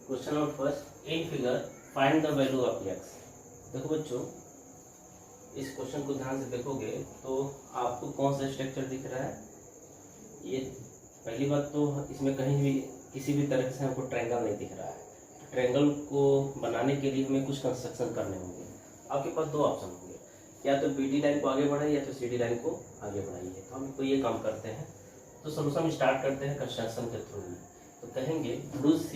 Question number first, in figure find the value of x. देखो बच्चों, इस question को ध्यान से देखोगे तो आपको कौन सा स्ट्रक्चर दिख रहा है। ये पहली बात तो इसमें कहीं भी किसी भी तरह से हमको ट्रायंगल नहीं दिख रहा है। ट्रायंगल को बनाने के लिए हमें कुछ कंस्ट्रक्शन करने होंगे। आपके पास दो ऑप्शन होंगे, या तो बीडी लाइन को आगे बढ़ाइए या तो सीडी लाइन को आगे बढ़ाइए। तो हम तो ये काम करते हैं, तो सोल्यूशन स्टार्ट करते हैं कंस्ट्रक्शन के थ्रू। तो कहेंगे प्रोड्यूस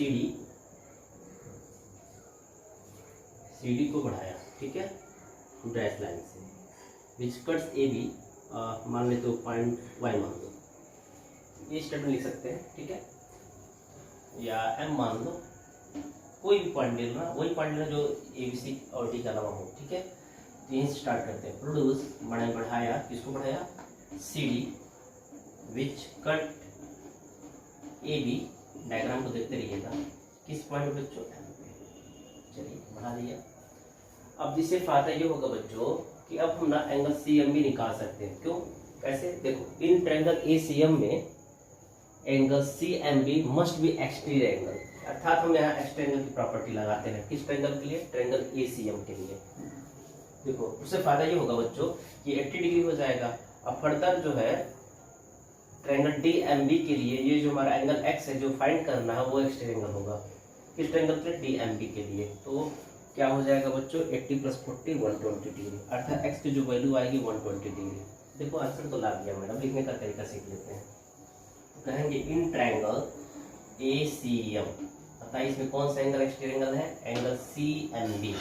सीडी को बढ़ाया, ठीक है, डैश लाइन से, विच कट्स ए बी, मान लेते हो पॉइंट वाई मान लो, ये स्टेटमेंट लिख सकते हैं, ठीक है, या एम मान लो, कोई भी पॉइंट ले लो, वही पॉइंट लेना जो ए बी सी और डी के अलावा हो, ठीक है। तो यहीं से स्टार्ट करते हैं। प्रोड्यूस बढ़ाया, किसको बढ़ाया, C D, which cut A B, diagram को देखते रहिएगा, किस पॉइंट बच्चों, चलिए बढ़ा दिया। अब जिससे फायदा ये होगा बच्चों कि अब हम ना एंगल सी एम भी निकाल सकते हैं। क्यों, कैसे, देखो in triangle A C M में angle C M B must be exterior angle, अर्थात हम यहाँ एक्सट्रा एंगल की प्रॉपर्टी लगाते हैं। किस ट्रायंगल के लिए, ट्रायंगल ए सी एम के लिए। देखो उससे फायदा ये होगा बच्चों कि 80 डिग्री हो जाएगा। अब फर्दर जो है ट्रायंगल डी एम बी के लिए ये जो हमारा एंगल एक्स है जो फाइंड करना है वो एक्सटीरियर एंगल होगा। किस ट्रायंगल के लिए, डी एम बी के लिए। तो क्या हो जाएगा बच्चों, 80 + 40 120 डिग्री, अर्थात एक्स की जो वैल्यू आएगी 120 डिग्री। देखो आंसर तो ला दिया मैडम, लिखने का तरीका सीख लेते हैं। तो कहेंगे इन ट्रायंगल ए सी एम, पता है इसमें कौन सा एंगल एक्सटीरियर एंगल है, angle C M B.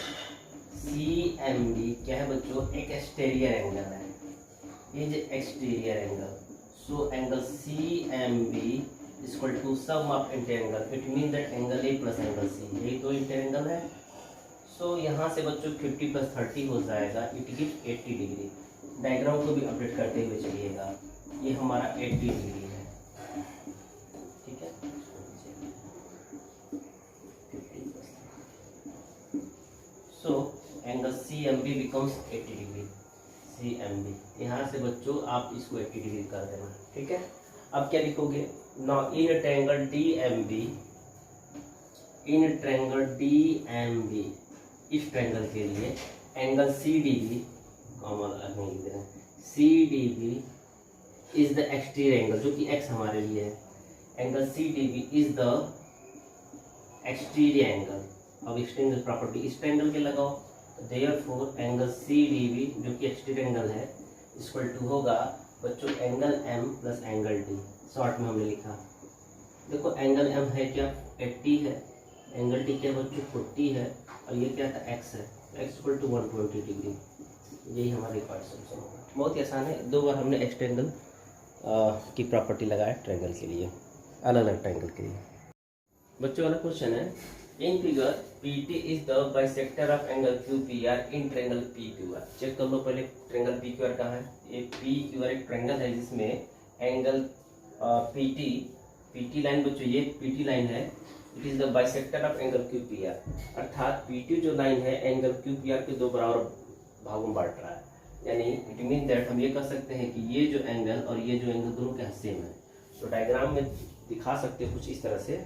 C M B क्या है बच्चों, एक एक्सटीरियर एंगल है, ये जो exterior angle. So angle C M B equal to sum of interior angle, it mean that angle A plus angle C, यही तो इंटीरियर एंगल है। सो यहाँ से बच्चों 50 + 30 हो जाएगा, इट गिव 80 डिग्री। डायग्राम को भी अपडेट करते हुए चलिएगा, ये हमारा 80 डिग्री है, ठीक है। So angle C M B becomes 80 degree, C M B. यहाँ से बच्चों आप इसको 80 डिग्री कर देना, ठीक है। अब क्या लिखोगे, now in triangle D M B, in triangle D M B, इस ट्रायंगल के लिए angle C D B, C D B is the exterior angle, जो कि एक्स हमारे लिए है। Angle C D B is the exterior angle. अब exterior property इस ट्रायंगल के लगाओ, therefore angle C D B जो कि एक्सटीरियर एंगल है इक्वल टू होगा बच्चों angle M plus angle D. Short में हमने लिखा, देखो एंगल एम है क्या, 80 है, एंगल डी क्या बच्चों 40 है, और ये क्या था, एक्स है, एक्स इक्वल टू 120 डिग्री। यही हमारी रिक्वायर्ड सोल्यूशन होगा। बहुत ही आसान है, दो बार हमने एक्स ट्रायंगल की प्रॉपर्टी लगाया ट्रायंगल के लिए, अलग अलग ट्रायंगल के लिए। बच्चों वाला क्वेश्चन है, in figure P T is the bisector of angle Q P R in triangle P Q R. Check कर लो पहले ट्रायंगल पी क्यू आर कहाँ है। ये पी क्यू आर एक ट्रायंगल है जिसमें एंगल पी टी लाइन बच्चों, ये पी टी लाइन है, it is the bisector of angle Q P are, अर्थात पी टी जो लाइन है एंगल क्यू पी आर के दो बराबर भागों में बांट रहा है। यानी इट मीन दैट हम ये कह सकते हैं कि ये जो एंगल और ये जो एंगल दोनों के सेम है। तो डायग्राम में दिखा सकते हैं कुछ इस तरह से,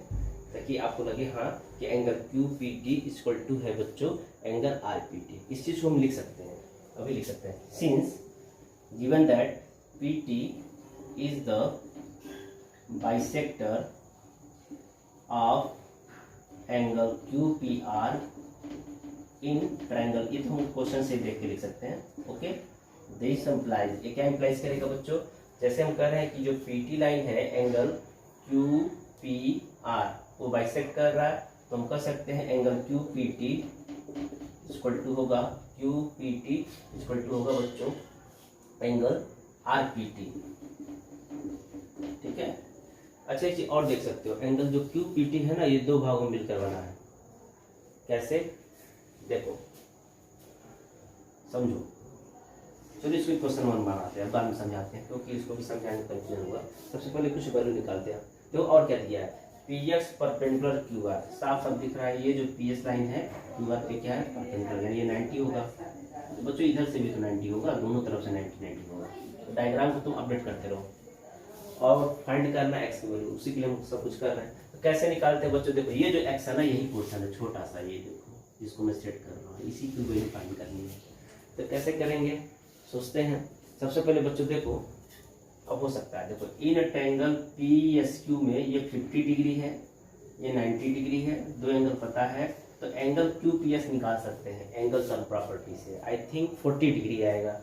ताकि आपको लगे हाँ कि angle Q P T equal to है बच्चों एंगल आर पी टी। इस चीज को हम लिख सकते हैं, अभी लिख सकते हैं, since given that P T is the bisector of angle Q P R in triangle. ये तो हम क्वेश्चन से देख के लिख सकते हैं, ओके। दिस इंप्लाइज, ये क्या इंप्लाइज करेगा बच्चों, जैसे हम कह रहे हैं कि जो पीटी लाइन है एंगल क्यू पी आर वो बाइसेक्ट कर रहा है, तो हम कह सकते हैं angle Q P T equal to होगा, Q P T equal to होगा बच्चों एंगल आर पी टी, ठीक है। अच्छा एक चीज और देख सकते हो, एंगल जो क्यू पी टी है ना, ये दो भागों में मिलकर बना है। कैसे, देखो समझो, चलिए इसको क्वेश्चन 1 बनाते हैं, बाद में समझाते हैं क्योंकि इसको भी समझाने में कंफ्यूजन होगा। सबसे पहले कुछ वैल्यू निकालते हैं। देखो और क्या दिया है, P x perpendicular Q R, साफ साफ दिख रहा है, ये जो पी एस लाइन है क्यू आर पे क्या है, परपेंडिकुलर, यानी ये 90 होगा। तो बच्चों इधर से भी तो 90 होगा, दोनों तरफ से 90 होगा। तो डायग्राम को तुम अपडेट करते रहो। और फाइंड करना एक्स की वैल्यू, उसी के लिए हम सब कुछ कर रहे हैं। तो कैसे निकालते हैं बच्चों, देखो ये जो एक्स है ना, यही पोर्शन है छोटा सा, ये देखो जिसको मैं सेट कर रहा हूँ, इसी की वैल्यू फाइंड करनी है। तो कैसे करेंगे सोचते हैं। सबसे पहले बच्चों देखो, अब हो सकता है देखो in triangle P S Q में ये 50 डिग्री है, ये 90 डिग्री है, दो एंगल पता है, तो एंगल क्यू पी एस निकाल सकते हैं एंगल सम प्रॉपर्टी से। आई थिंक 40 डिग्री आएगा,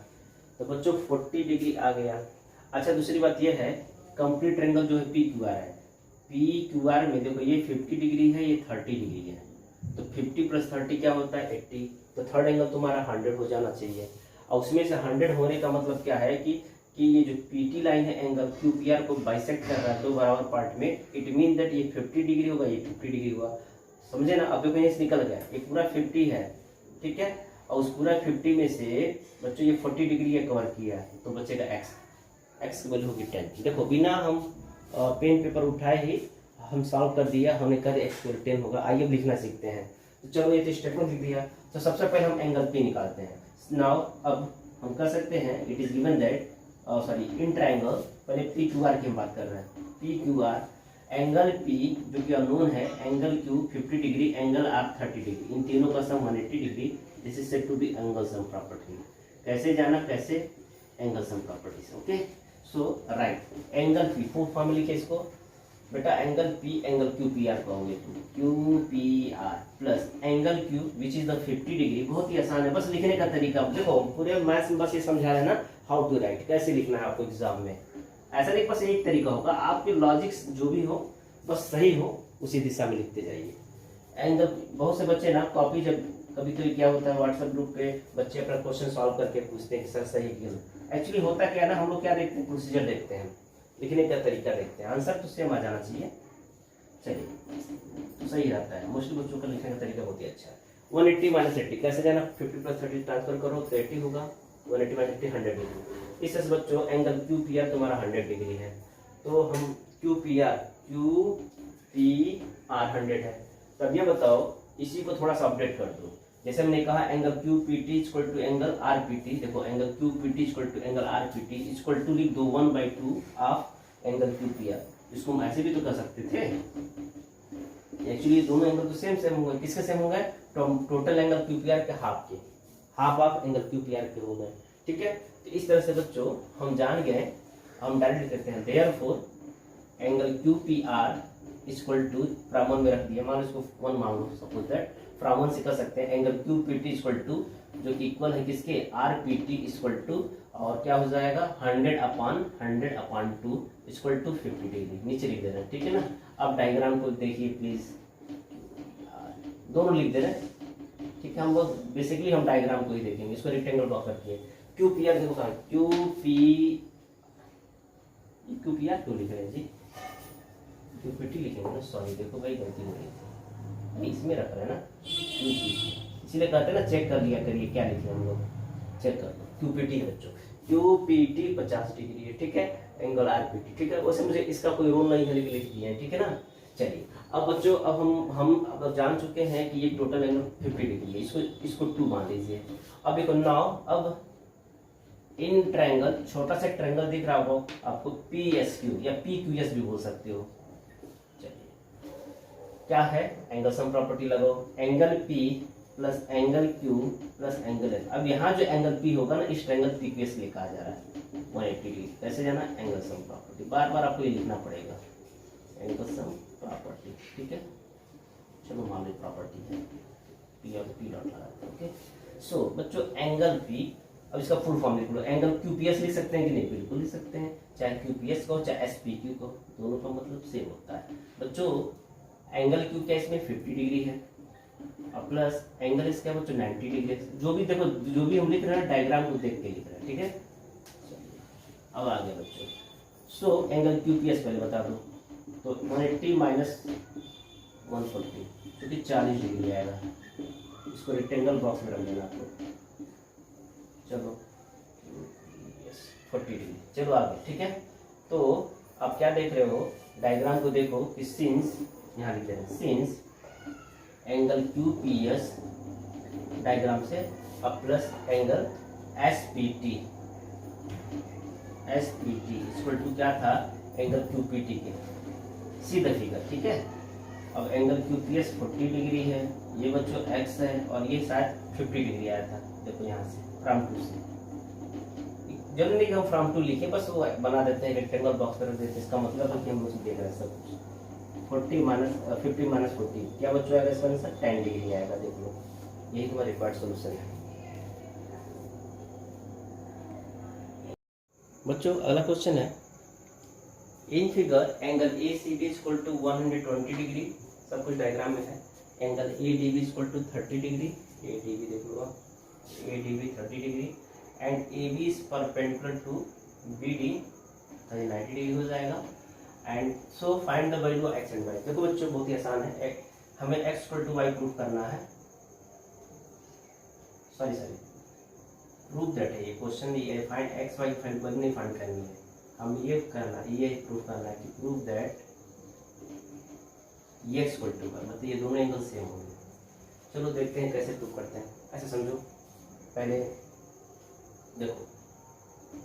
तो बच्चों 40 डिग्री आ गया। अच्छा दूसरी बात ये है, कंप्लीट ट्रायंगल जो है पी क्यू आर है, पी क्यू आर में देखो ये 50 डिग्री है, ये 30 डिग्री है, तो 50 + 30 क्या होता है 80, तो थर्ड एंगल तुम्हारा 100 हो जाना चाहिए। और उसमें से 100 होने का मतलब क्या है कि ये जो पीटी लाइन है एंगल क्यू पी आर को बाइसेक्ट कर रहा है दो बराबर पार्ट में, इट मीन दैट ये 50 डिग्री होगा, ये 50 डिग्री हुआ, समझे ना। अब देखो ये निकल गया, ये पूरा 50 है, ठीक है, और उस पूरा 50 में से बच्चों ये 40 डिग्री ये कवर किया है, तो बचेगा एक्स की वैल्यू होगी 10। देखो बिना हम पेन पेपर उठाए ही हम सॉल्व कर दिया, हमने कर एक्स की वैल्यू 10 होगा। आइए लिखना सीखते हैं। तो चलो ये तो स्टेटमेंट लिख दिया, तो सबसे पहले हम एंगल पी निकालते हैं। नाउ अब हम कर सकते हैं, it is given that sorry in triangle, पहले पी क्यू आर की हम बात कर रहे हैं, P Q R angle P जो कि अननोन है, angle Q 50 degree, angle R 30 degree, इन तीनों का sum 180 degree, this is said to be angle sum property. कैसे जाना, कैसे एंगल सम प्रॉपर्टी से, okay. So right angle P, full form लिखे इसको बेटा, angle P angle Q P are कहोगे तुम, Q P are plus angle Q which is the 50 degree. बहुत ही आसान है, बस लिखने का तरीका देखो, पूरे मैथ्स में बस ये समझा रहे हैं ना हाउ टू राइट, कैसे लिखना है आपको एग्जाम में। ऐसा नहीं बस एक तरीका होगा, आपके लॉजिक्स जो भी हो बस सही हो उसी दिशा में लिखते जाइए। एंगल बहुत से बच्चे ना कॉपी, जब कभी कभी क्या होता है व्हाट्सएप ग्रुप पे बच्चे अपना क्वेश्चन सॉल्व करके पूछते हैं कि सर सही क्यों। एक्चुअली होता क्या है ना, हम लोग क्या देखते हैं, प्रोसीजर देखते हैं, लिखने का तरीका देखते हैं, आंसर तो सेम आ जाना चाहिए, चलिए तो सही रहता है। मोस्टली बच्चों का लिखने का तरीका बहुत ही अच्छा है। 180 - 80 कैसे जाना, 50 + 30 ट्रांसफर करो तो 80 होगा, 180 - 80 100 डिग्री। इससे बच्चों एंगल क्यू पी आर तुम्हारा 100 डिग्री है, तो हम क्यू पी आर 100 है। तब ये बताओ इसी को थोड़ा सा अपडेट कर दो, जैसे हमने कहा angle Q P T equal to angle R P T, देखो angle Q P T equal to angle R P T equal to लिख दो 1/2 of angle Q P R. इसको हम ऐसे भी तो कर सकते थे, एक्चुअली दोनों एंगल तो सेम होंगे, किसके सेम होंगे, total angle Q P are के हाफ के, half of angle Q P are के हो गए, ठीक है। तो इस तरह से बच्चों हम जान गए, हम डायरेक्ट करते हैं therefore angle Q P R equal to, from 1 में रख दिया, मान लो इसको 1 मान लो, सपोज दैट फ्रॉम 1 से कर सकते हैं angle Q P T equal to, जो कि इक्वल है किसके, R P T equal to, और क्या हो जाएगा 100/2 इक्वल टू 50 डिग्री, नीचे लिख दे रहे हैं, ठीक है ना। अब डायग्राम को देखिए प्लीज, दोनों लिख दे रहे हैं, ठीक है। हम लोग बेसिकली हम डायग्राम को ही देखेंगे, इसको रेक्टेंगल ड्रॉ करके क्यू पी आर देखो, क्यू पी आर क्यों लिख रहे हैं जी, क्यू पी टी लिखेंगे ना, सॉरी देखो भाई गलती हो रही थी, इसमें रख रहे हैं ना क्यू पी, इसीलिए कहते हैं ना चेक कर लिया करिए क्या लिखे हम लोग, चेक कर लो। क्यू पी टी है बच्चों, क्यू पी टी 50 डिग्री है, ठीक है, एंगल आर पी टी, ठीक है। वैसे मुझे इसका कोई रोल नहीं है, लिख दिया है, ठीक है ना। चलिए अब बच्चों, अब हम अब जान चुके हैं कि ये टोटल एंगल 50 डिग्री है, इसको 2 मान लीजिए। अब देखो नाउ, अब इन ट्रायंगल, छोटा सा ट्रायंगल दिख रहा होगा आपको, पी एस क्यू या पी क्यू एस भी बोल सकते हो। चलिए क्या है, एंगल सम प्रॉपर्टी लगाओ, angle P plus angle Q plus angle L. अब यहाँ जो एंगल पी होगा ना, इस ट्रायंगल पी क्यू एस लिखा जा रहा है 180 डिग्री, कैसे जाना, एंगल सम प्रॉपर्टी, बार बार आपको ये लिखना पड़ेगा, एंगल सम प्रॉपर्टी, ठीक है। चलो मान लो प्रॉपर्टी है, पी और पी डॉट लगा, ओके। सो बच्चों एंगल पी, अब इसका फुल फॉर्म लिख लो, एंगल क्यू पी एस लिख सकते हैं कि नहीं, बिल्कुल लिख सकते हैं, चाहे क्यू पी एस को चाहे एस पी क्यू को, दोनों का मतलब सेम होता है। बच्चों एंगल क्यू क्या इसमें 50 डिग्री है, और प्लस एंगल इसका बच्चों 90 डिग्री, जो भी देखो जो भी हम लिख रहे हैं डायग्राम को देख के लिख रहे हैं, ठीक है। अब आगे बच्चों, so angle Q P S पहले बता दो, तो 180 माइनस 140 क्योंकि 40 डिग्री आएगा, इसको रेक्टेंगल बॉक्स में रख देना आपको, चलो 40 डिग्री, चलो आगे, ठीक है। तो आप क्या देख रहे हो, डायग्राम को देखो कि सिंस, यहाँ लिख दे रहे हैं since angle Q P S diagram से, अब plus angle S P T equal to क्या था, एंगल क्यूपीटी के, सी द फिगर, ठीक है। अब एंगल क्यूपीएस 40 डिग्री है, ये बच्चों एक्स है, और ये शायद 50 डिग्री आया था, देखो यहाँ से फ्रॉम टू से। जरूरी नहीं कि हम फ्रॉम टू लिखें, बस वो बना देते हैं रेक्टेंगल बॉक्स कर देते हैं, इसका मतलब है कि हम लोग देख रहे हैं सब कुछ। 40 माइनस 50 माइनस 40 क्या बच्चों आएगा इसका आंसर? 10 डिग्री आएगा, देख लो, यही तुम्हारा रिक्वायर्ड सोल्यूशन है। बच्चों अगला क्वेश्चन है, in figure angle A C D equal to 120 degree, सब कुछ डायग्राम में है। Angle A D B equal to 30 degree, A D B देख लो आप, A D B 30 degree, and A B is perpendicular to B D, 90 degree हो जाएगा। And so find the value of x and y. देखो बच्चों बहुत ही आसान है, हमें x equal to Y proof करना है, सॉरी प्रूफ दैट है ये क्वेश्चन, ये फाइंड एक्स वाई फाइंड नहीं फाइंड करनी है, हम ये करना, ये प्रूफ करना है कि प्रूफ दैट ये एक्स इक्वल टू वाई, मतलब ये दोनों एंगल सेम होंगे। चलो देखते हैं कैसे प्रूफ करते हैं। ऐसे समझो, पहले देखो,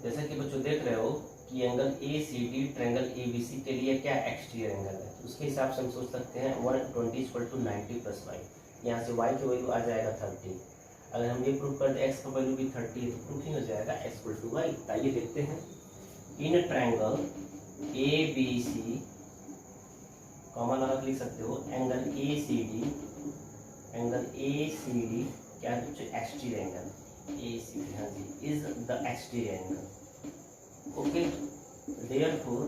जैसा कि बच्चों देख रहे हो कि angle A C D triangle A B C के लिए क्या एक्सटीरियर एंगल है, तो उसके हिसाब से हम सोच सकते हैं 120 इक्वल टू 90 प्लस वाई, यहाँ से वाई की वैल्यू आ जाएगा 30। अगर हम ये प्रूफ कर दे एक्स का वैल्यू भी 30 है, तो प्रूफिंग हो जाएगा एक्स इक्वल टू वाई। आइए देखते हैं, in triangle A B C, common अलग लिख सकते हो, angle A C D, angle A C D क्या है बच्चों? Exterior angle, A C D, हाँ जी, is the exterior angle, okay. Therefore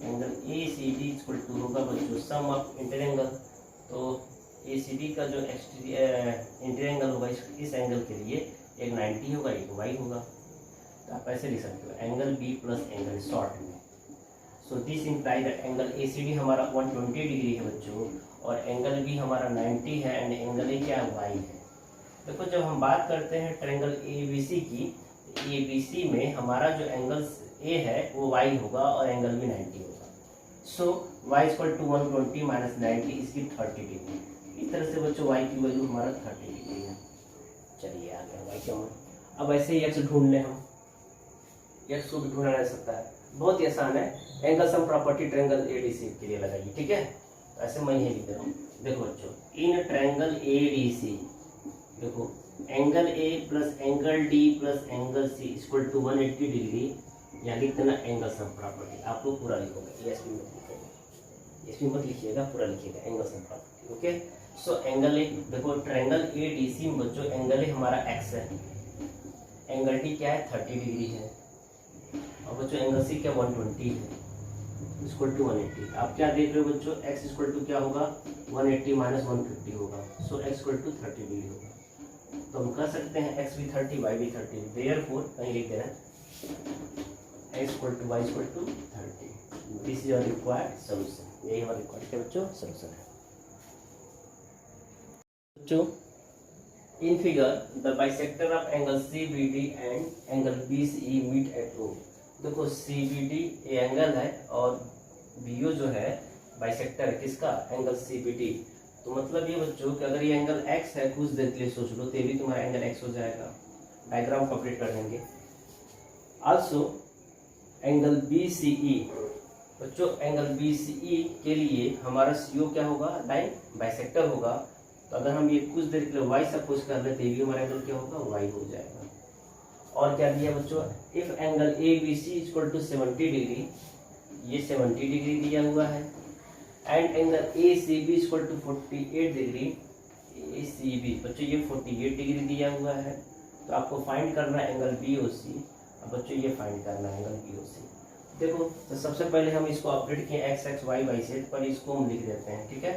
angle A C D equal to होगा बच्चों सम ऑफ इंटीरियर एंगल, तो ए सी डी का जो इंटीरियर एंगल होगा इस एंगल के लिए एक 90 होगा, एक वाई होगा, तो आप ऐसे लिख सकते हो angle B plus angle short में। So this imply that angle A C D हमारा 120 डिग्री है बच्चों, और एंगल बी हमारा 90 है, एंड एंगल ए क्या है? वाई है। देखो जब हम बात करते हैं ट्रायंगल ए बी सी की, ए बी सी में हमारा जो एंगल ए है वो वाई होगा और एंगल बी 90 होगा। सो वाई इक्वल टू 120 माइनस 90 इसकी 30 डिग्री। इस तरह से बच्चों वाई की वैल्यू हमारा 30 डिग्री है। चलिए आ गया वाई क्या। अब ऐसे ही एक्स ढूंढ लें हम, एक्स को भी ढूंढा जा सकता है, बहुत ही आसान है। Angle sum property triangle ADC के लिए लगाइए, ठीक है। तो ऐसे मैं यही लिख रहा हूँ, देखो बच्चों, इन ट्रायंगल एडीसी, देखो angle A plus angle D plus angle C equal to 180 degree, यहाँ लिख देना एंगल सम प्रॉपर्टी। आप लोग पूरा लिखोगे, एस पी मत लिखिएगा, पूरा लिखिएगा angle sum property, okay. So angle A, देखो ट्रायंगल ए डी सी में बच्चों एंगल ए हमारा एक्स है, एंगल डी क्या है? 30 डिग्री है, और बच्चों एंगल सी क्या? 120 है, इक्वल टू 180। आप क्या देख रहे हो बच्चों? एक्स इक्वल टू क्या होगा? 180 माइनस 150 होगा, सो एक्स इक्वल टू 30 डिग्री होगा। तो हम कह सकते हैं एक्स भी 30 वाई भी 30, देयरफॉर कहीं लिख दे रहे हैं x equal to y equal to 30। This is your required solution, यही हमारा रिक्वायर्ड है बच्चों सॉल्यूशन है। बच्चों in figure the bisector of angle CBD and angle BCE meet at O। देखो CBD ये एंगल है और BO जो है बाइसेक्टर है किसका? Angle CBD। तो मतलब ये बच्चों कि अगर ये एंगल x है, कुछ देर के लिए सोच लो, तो ये भी तुम्हारा एंगल x हो जाएगा। डायग्राम कंप्लीट कर देंगे। आल्सो एंगल BCE, बच्चों एंगल BCE के लिए हमारा CO क्या होगा? लाइन बाइसेक्टर होगा। तो अगर हम ये कुछ देर के लिए y सपोज कर लेते हैं, भी हमारा एंगल क्या होगा? y हो जाएगा। और क्या दिया बच्चों? If angle ABC equal to 70 डिग्री, ये 70 डिग्री दिया हुआ है, and angle ACB equal to 48 degree, ACB बच्चों ये 48 डिग्री दिया हुआ है। तो आपको फाइंड करना है एंगल BOC। अब बच्चों ये फाइंड करना है एंगल BOC। देखो तो सबसे पहले हम इसको अपडेट किए x x y y से, पर इसको हम लिख देते हैं, ठीक है।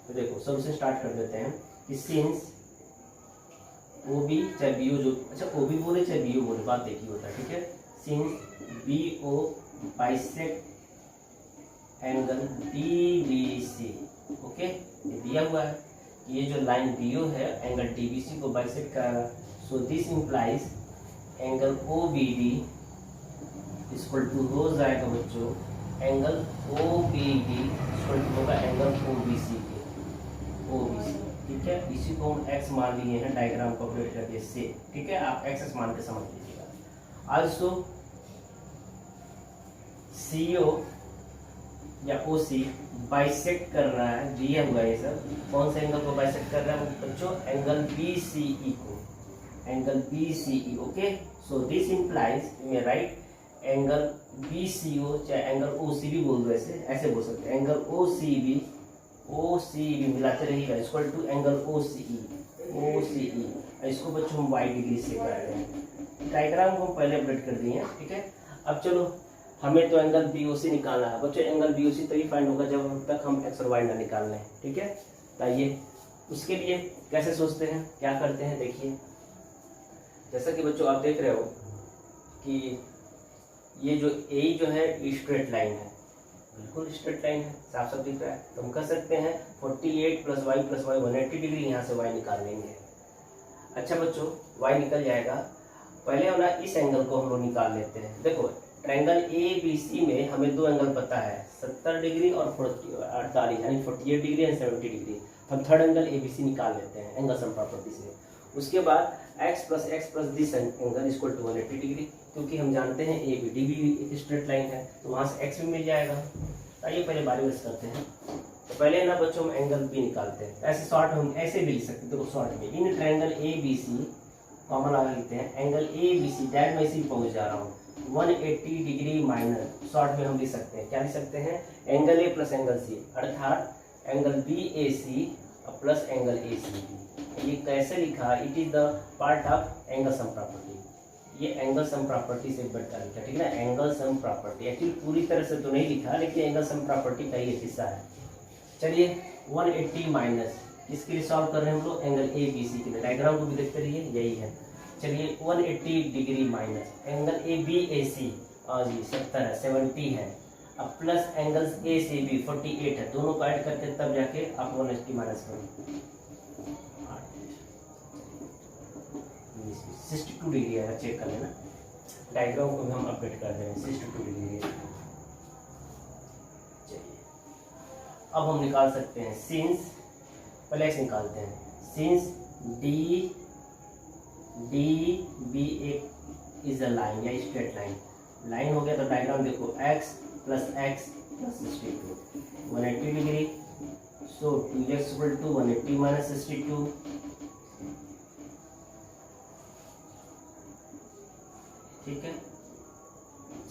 तो देखो सबसे स्टार्ट कर देते हैं कि सिंस OB चाहे BO जो, अच्छा OB बोले चाहे BO बोले, बात देखी होता है, ठीक है। Since BO bisect angle DBC, okay, ये दिया हुआ है कि ये जो लाइन BO है एंगल DBC को बाइसेक्ट करेगा। So this implies angle OBD equal to हो जाएगा बच्चों एंगल OBD इक्वल टू होगा एंगल OBC के, OBC, ठीक है। इसी को हम x मान लिए हैं डायग्राम को अपडेट करके से, ठीक है। आप x मान के समझ लीजिएगा। आल्सो CO या ओ सी बाइसेक्ट कर रहा है, दिया हुआ ये सब, कौन से एंगल को बाइसेक्ट कर रहा है बच्चों? एंगल बी सी ई को, angle B C E. Okay, so this implies मे right angle B C O, चाहे एंगल ओ सी बी बोल दो, ऐसे बोल सकते हैं, एंगल ओ सी बी मिलाते रहिएगा, इक्वल टू एंगल ओ सी ई। इसको बच्चों हम वाई डिग्री से कर रहे हैं। डायग्राम को हम पहले अपडेट कर दिए हैं, ठीक है। अब चलो, हमें तो एंगल बी ओ सी निकालना है बच्चों। एंगल बी ओ सी तभी फाइंड होगा जब तक हम एक्स और वाई ना निकाल लें, ठीक है। तो आइए उसके लिए कैसे सोचते हैं, क्या करते हैं, देखिए। जैसा कि बच्चों आप देख रहे हो कि ये जो ए जो है स्ट्रेट लाइन है, बिल्कुल स्ट्रेट लाइन है, साफ साफ दिख रहा है। तो हम कह सकते हैं 48 + y + y 180 डिग्री, यहाँ से y निकाल लेंगे। अच्छा बच्चों, y निकल जाएगा। पहले हम ना इस एंगल को हम लोग निकाल लेते हैं। देखो, ट्रायंगल ए बी सी में हमें दो एंगल पता है, 70 डिग्री और 48, यानी 48 डिग्री एंड 70 डिग्री। हम third angle A B C निकाल लेते हैं एंगल सम प्रॉपर्टी से। उसके बाद x + this angle equal to 180 degree, क्योंकि हम जानते हैं ए बी डी भी एक स्ट्रेट लाइन है, तो वहाँ से x भी मिल जाएगा। आइए पहले बारी वाइज करते हैं। तो पहले ना बच्चों हम एंगल बी निकालते हैं। ऐसे शॉर्ट हम ऐसे भी लिख सकते हैं। देखो शॉर्ट में in triangle A B C common लगा लेते हैं, angle A B C that मैं इसी पहुंच जा रहा हूँ 180 डिग्री माइनस, शॉर्ट में हम लिख सकते हैं, क्या लिख सकते हैं, angle A plus angle C, अर्थात angle B A C plus angle A C B. ये कैसे लिखा? It is the part of angle sum property. ये एंगल सम प्रॉपर्टी से बढ़कर लिखा, ठीक है ना, एंगल सम प्रॉपर्टी। एक्चुअली पूरी तरह से तो नहीं लिखा, लेकिन एंगल सम प्रॉपर्टी का ही हिस्सा है। चलिए 180 माइनस, इसके लिए सॉल्व कर रहे हैं हम लोग एंगल ए बी सी के लिए। डायग्राम को भी देखते रहिए, यही है। चलिए 180 degree minus angle A B A C, और जी 70 है, 70 है, अब plus angle A C B 48 है, दोनों को ऐड करके तब जाके आप 180 माइनस करें 62 डिग्री है, चेक कर लेना। डायग्राम को भी हम अपडेट कर दे रहे हैं, 62 डिग्री है। चलिए अब हम निकाल सकते हैं सिंस, पहले x निकालते हैं, सिंस डी बी एक इज अ लाइन या स्ट्रेट लाइन हो गया। तो डायग्राम देखो, x + 62 180 डिग्री, सो 2x = 180 - 62, ठीक है।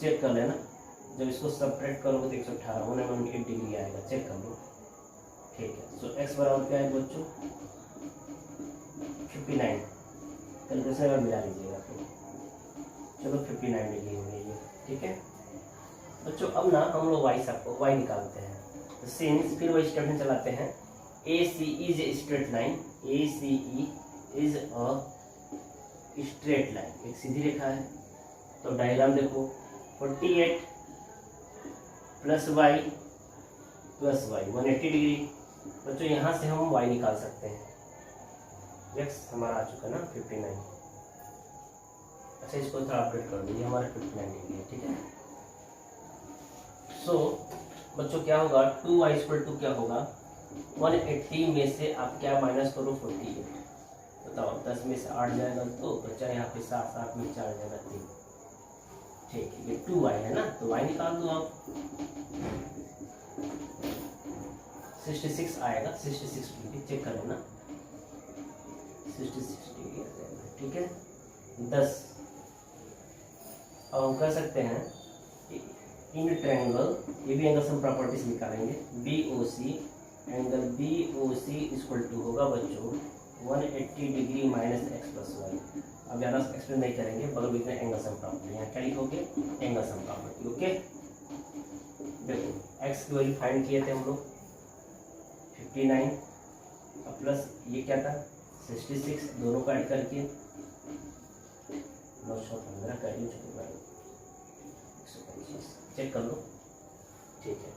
चेक कर लेना, जब इसको सब्ट्रैक्ट करोगे तो 118 118 डिग्री आएगा, चेक कर लो, ठीक है। सो x बराबर क्या है बच्चों, 59, कैलकुलेशन में मिला लीजिएगा तो चलो 59 डिग्री हो गई है, ठीक है बच्चों। अब ना हम लोग y निकालते हैं। तो सिंस, फिर वही स्टेटमेंट चलाते हैं, A C is a straight line, A C is a straight line, एक सीधी रेखा है। तो डायग्राम देखो, 48 + y + y 180 डिग्री। बच्चों यहाँ से हम y निकाल सकते हैं, x हमारा आ चुका ना 59। अच्छा, इसको थोड़ा अपडेट कर दीजिए, हमारा 59 डिग्री है, ठीक है। सो बच्चों क्या होगा, 2y = क्या होगा, 180 में से आप क्या माइनस करो 48, बताओ 10 में से 8 जाएगा तो बच्चा यहाँ पे 7 में 4 जाएगा 3, ठीक है। ये 2y है ना, तो y निकाल दो आप, 66 आएगा, 66 डिग्री, चेक कर लेना, 66 डिग्री आ जाएगा, ठीक है। 10, अब हम कर सकते हैं इन ट्रायंगल, ये भी एंगल सम प्रॉपर्टी से निकालेंगे, BOC, एंगल BOC = होगा बच्चों 180 डिग्री माइनस x + y। अब ज़्यादा एक्सप्लेन नहीं करेंगे, बगल में एंगल सम प्रॉपर्टी, यहाँ क्या लिखोगे, एंगल सम प्रॉपर्टी, ओके। देखो x की वैल्यू फाइंड किए थे हम लोग 59, अब प्लस ये क्या था 66, दोनों का ऐड करके 915 का 125, चेक कर लो, ठीक है।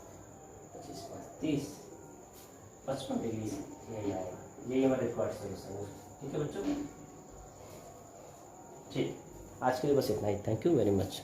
25 + 30 55 डिग्री से यही आएगा, यही हमारा रिक्वायर्ड सोल्यूशन है, ठीक है बच्चों। ठीक, आज के लिए बस इतना ही, थैंक यू वेरी मच।